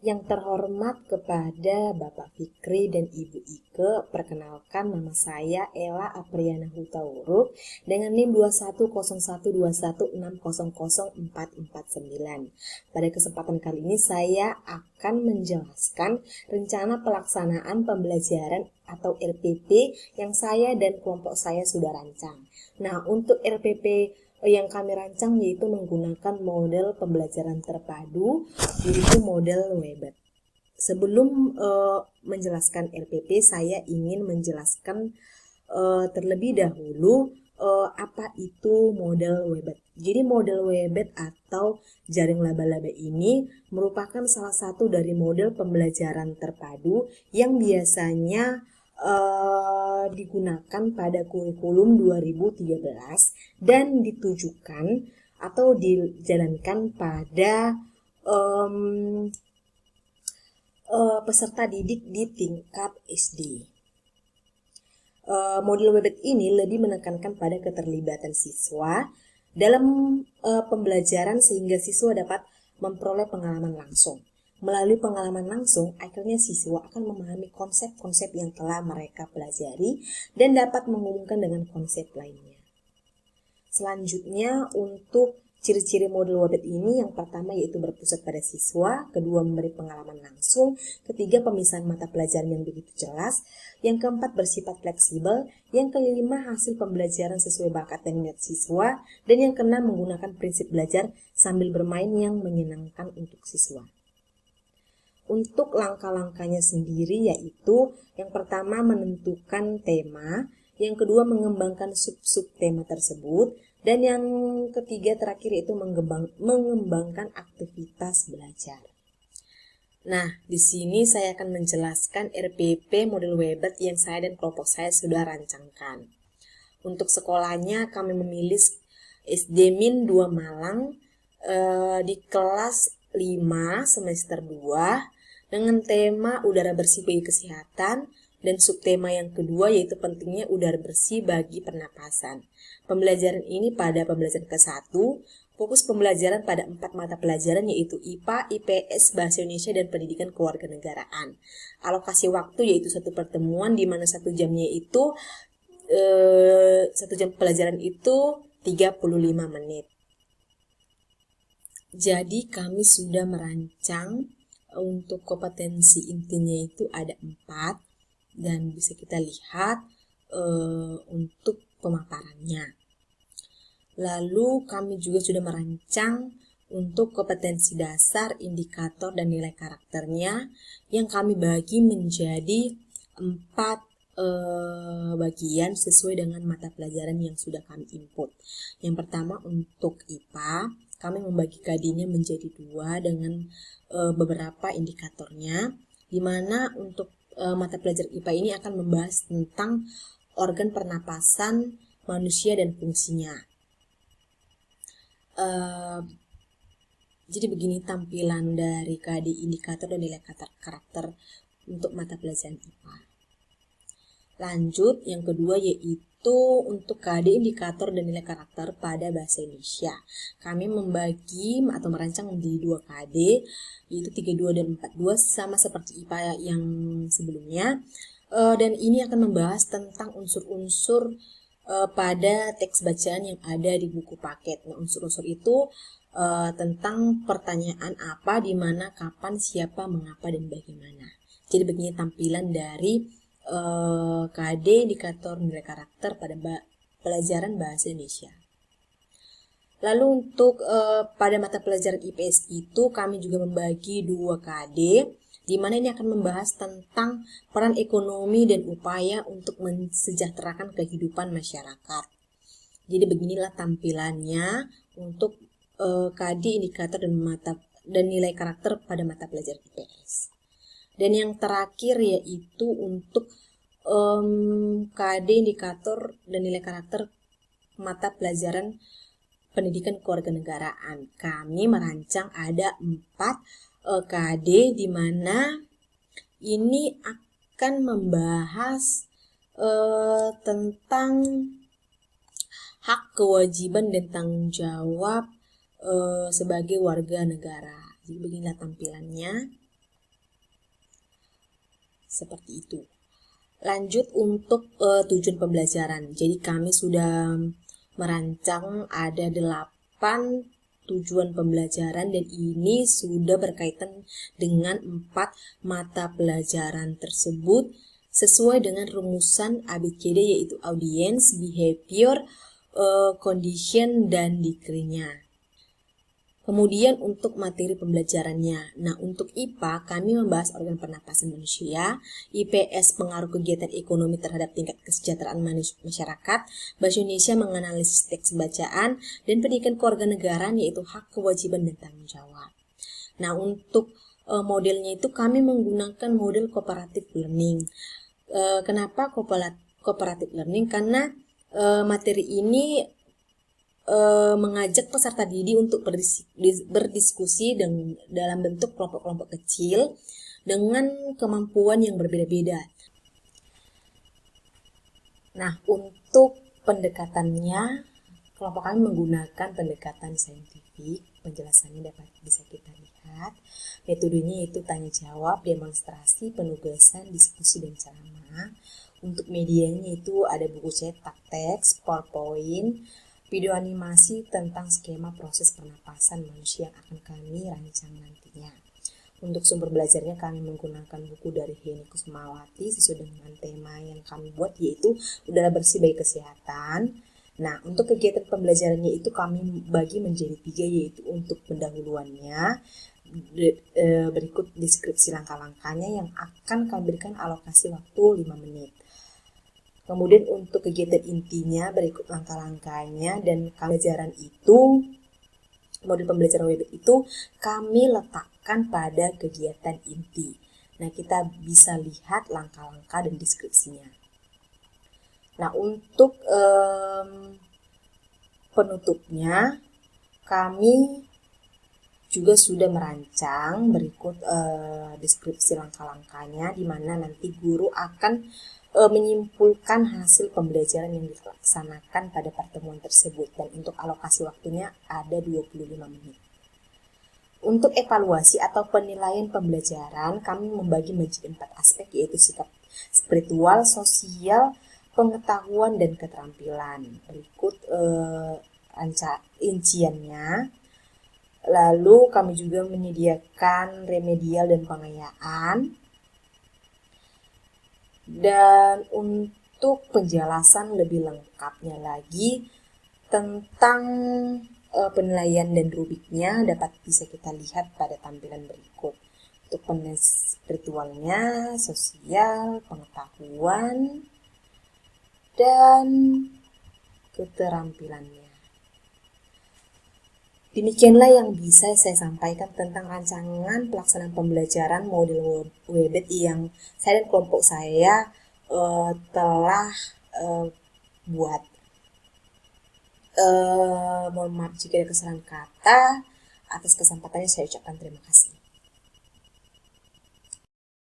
Yang terhormat kepada Bapak Fikri dan Ibu Ike, perkenalkan nama saya Ella Apriana Hutauruk dengan NIM 210121600449. Pada kesempatan kali ini saya akan menjelaskan rencana pelaksanaan pembelajaran atau RPP yang saya dan kelompok saya sudah rancang. Nah, untuk RPP yang kami rancang yaitu menggunakan model pembelajaran terpadu, yaitu model Weber. Sebelum menjelaskan RPP, saya ingin menjelaskan terlebih dahulu apa itu model Weber. Jadi model Weber atau jaring laba-laba ini merupakan salah satu dari model pembelajaran terpadu yang biasanya digunakan pada kurikulum 2013 dan ditujukan atau dijalankan pada peserta didik di tingkat SD. Model Weber ini lebih menekankan pada keterlibatan siswa dalam pembelajaran sehingga siswa dapat memperoleh pengalaman langsung. Melalui pengalaman langsung, akhirnya siswa akan memahami konsep-konsep yang telah mereka pelajari dan dapat menghubungkan dengan konsep lainnya. Selanjutnya, untuk ciri-ciri model Weber ini, yang pertama yaitu berpusat pada siswa, kedua memberi pengalaman langsung, ketiga pemisahan mata pelajaran yang begitu jelas, yang keempat bersifat fleksibel, yang kelima hasil pembelajaran sesuai bakat dan minat siswa, dan yang keenam menggunakan prinsip belajar sambil bermain yang menyenangkan untuk siswa. Untuk langkah-langkahnya sendiri yaitu yang pertama menentukan tema, yang kedua mengembangkan sub-sub tema tersebut, dan yang ketiga terakhir yaitu mengembangkan aktivitas belajar. Nah, di sini saya akan menjelaskan RPP model Weber yang saya dan kelompok saya sudah rancangkan. Untuk sekolahnya kami memilih SD Min 2 Malang di kelas 5 semester 2 dengan tema udara bersih bagi kesehatan dan subtema yang kedua yaitu pentingnya udara bersih bagi pernapasan. Pembelajaran ini pada pembelajaran ke-1, fokus pembelajaran pada 4 mata pelajaran yaitu IPA, IPS, Bahasa Indonesia, dan Pendidikan Kewarganegaraan. Alokasi waktu yaitu satu pertemuan di mana 1 jamnya itu 1 jam pelajaran itu 35 menit. Jadi kami sudah merancang untuk kompetensi intinya itu ada 4 dan bisa kita lihat untuk pemaparannya. Lalu kami juga sudah merancang untuk kompetensi dasar, indikator, dan nilai karakternya yang kami bagi menjadi 4 bagian sesuai dengan mata pelajaran yang sudah kami input. Yang pertama untuk IPA, kami membagi KD-nya menjadi 2 dengan beberapa indikatornya, di mana untuk mata pelajaran IPA ini akan membahas tentang organ pernapasan manusia dan fungsinya. Jadi begini tampilan dari KD indikator dan nilai karakter untuk mata pelajaran IPA. Lanjut, yang kedua yaitu untuk KD indikator dan nilai karakter pada bahasa Indonesia. Kami membagi atau merancang menjadi 2 KD, yaitu 32 dan 42 sama seperti IPA yang sebelumnya. Dan ini akan membahas tentang unsur-unsur pada teks bacaan yang ada di buku paket. Nah, unsur-unsur itu tentang pertanyaan apa, di mana, kapan, siapa, mengapa, dan bagaimana. Jadi begini tampilan dari KD indikator nilai karakter pada pelajaran bahasa Indonesia. Lalu untuk pada mata pelajaran IPS itu kami juga membagi 2 KD, di mana ini akan membahas tentang peran ekonomi dan upaya untuk mensejahterakan kehidupan masyarakat. Jadi beginilah tampilannya untuk KD indikator dan nilai karakter pada mata pelajaran IPS. Dan yang terakhir yaitu untuk KD indikator dan nilai karakter mata pelajaran pendidikan kewarganegaraan. Kami merancang ada 4 KD di mana ini akan membahas tentang hak, kewajiban, dan tanggung jawab sebagai warga negara. Jadi beginilah tampilannya. Seperti itu. Lanjut untuk tujuan pembelajaran. Jadi kami sudah merancang ada 8 tujuan pembelajaran dan ini sudah berkaitan dengan 4 mata pelajaran tersebut sesuai dengan rumusan ABCD yaitu audience, behavior, condition, dan degree-nya. Kemudian untuk materi pembelajarannya. Nah, untuk IPA kami membahas organ pernapasan manusia, IPS pengaruh kegiatan ekonomi terhadap tingkat kesejahteraan masyarakat, Bahasa Indonesia menganalisis teks bacaan, dan pendidikan kewarganegaraan yaitu hak, kewajiban, dan tanggung jawab. Nah, untuk modelnya itu kami menggunakan model cooperative learning. Kenapa cooperative learning? Karena materi ini mengajak peserta didik untuk berdiskusi dalam bentuk kelompok-kelompok kecil dengan kemampuan yang berbeda-beda. Nah, untuk pendekatannya, kelompok kami menggunakan pendekatan saintifik. Penjelasannya dapat bisa kita lihat. Metodenya yaitu tanya jawab, demonstrasi, penugasan, diskusi, dan ceramah. Untuk medianya itu ada buku cetak, teks, PowerPoint, video animasi tentang skema proses pernapasan manusia yang akan kami rancang nantinya. Untuk sumber belajarnya kami menggunakan buku dari Heni Kusmawati sesuai dengan tema yang kami buat yaitu udara bersih bagi kesehatan. Nah, untuk kegiatan pembelajarannya itu kami bagi menjadi 3 yaitu untuk pendahuluannya, berikut deskripsi langkah-langkahnya yang akan kami berikan alokasi waktu 5 menit. Kemudian untuk kegiatan intinya berikut langkah-langkahnya dan pembelajaran itu, modul pembelajaran WebEd itu kami letakkan pada kegiatan inti. Nah, kita bisa lihat langkah-langkah dan deskripsinya. Nah, untuk penutupnya kami juga sudah merancang berikut deskripsi langkah-langkahnya di mana nanti guru akan menyimpulkan hasil pembelajaran yang dilaksanakan pada pertemuan tersebut dan untuk alokasi waktunya ada 25 menit. Untuk evaluasi atau penilaian pembelajaran kami membagi menjadi 4 aspek yaitu sikap spiritual, sosial, pengetahuan, dan keterampilan. Berikut rinciannya. Lalu kami juga menyediakan remedial dan pengayaan. Dan untuk penjelasan lebih lengkapnya lagi tentang penilaian dan rubiknya dapat bisa kita lihat pada tampilan berikut. Untuk penilaian spiritualnya, sosial, pengetahuan, dan keterampilannya. Demikianlah yang bisa saya sampaikan tentang rancangan pelaksanaan pembelajaran model WebEd yang saya dan kelompok saya telah buat. Mohon maaf jika ada kesalahan kata. Atas kesempatannya saya ucapkan terima kasih.